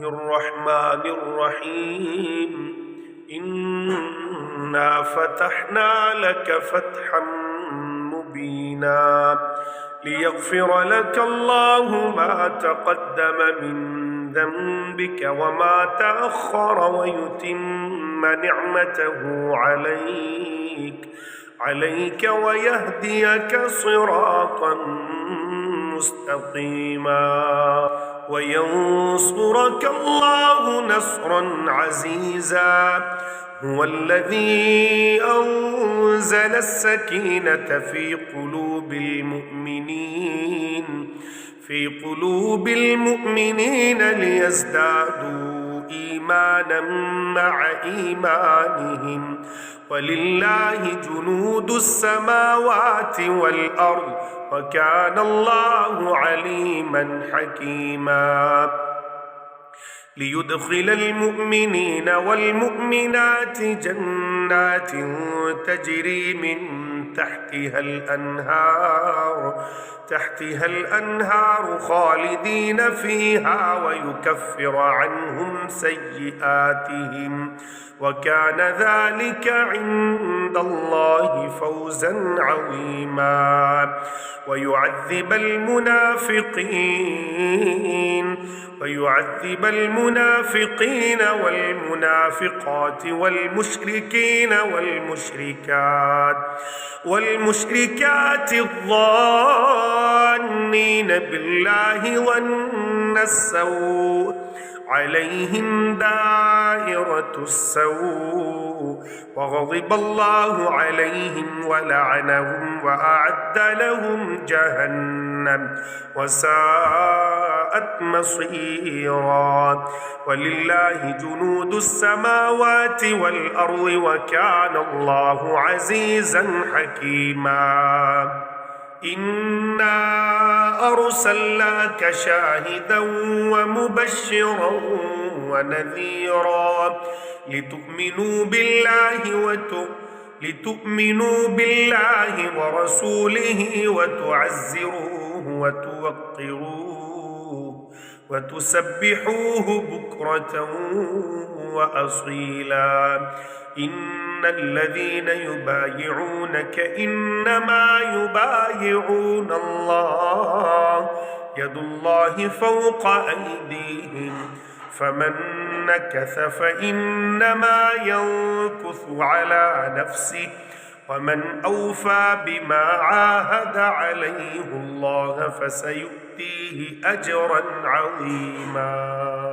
الرحمن الرحيم إنا فتحنا لك فتحا مبينا ليغفر لك الله ما تقدم من ذنبك وما تأخر ويتم نعمته عليك ويهديك صراطا مستقيما وينصرك الله نصرا عزيزا هو الذي أنزل السكينة في قلوب المؤمنين ليزدادوا إيمانا مع إيمانهم ولله جنود السماوات والأرض وكان الله عليما حكيما ليدخل المؤمنين والمؤمنات جنات تجري من تحتها الأنهار خالدين فيها ويكفر عنهم سيئاتهم وكان ذلك عند الله فوزا عظيما ويعذب المنافقين والمنافقات والمشركات الظانين بالله ظن السوء عليهم دائرة السوء وغضب الله عليهم ولعنهم وأعد لهم جهنم وساءت مصيرا ولله جنود السماوات والأرض وكان الله عزيزا حكيما إنا أرسلناك شاهدا ومبشرا ونذيرا لتؤمنوا بالله ورسوله وتعزروه وتوقروه وتسبحوه بكرة وأصيلا إن الذين يبايعونك إنما يبايعون الله يد الله فوق أيديهم فمن نكث فإنما ينكث على نفسه ومن أوفى بما عاهد عليه الله فسيؤتيه أجرا عظيما.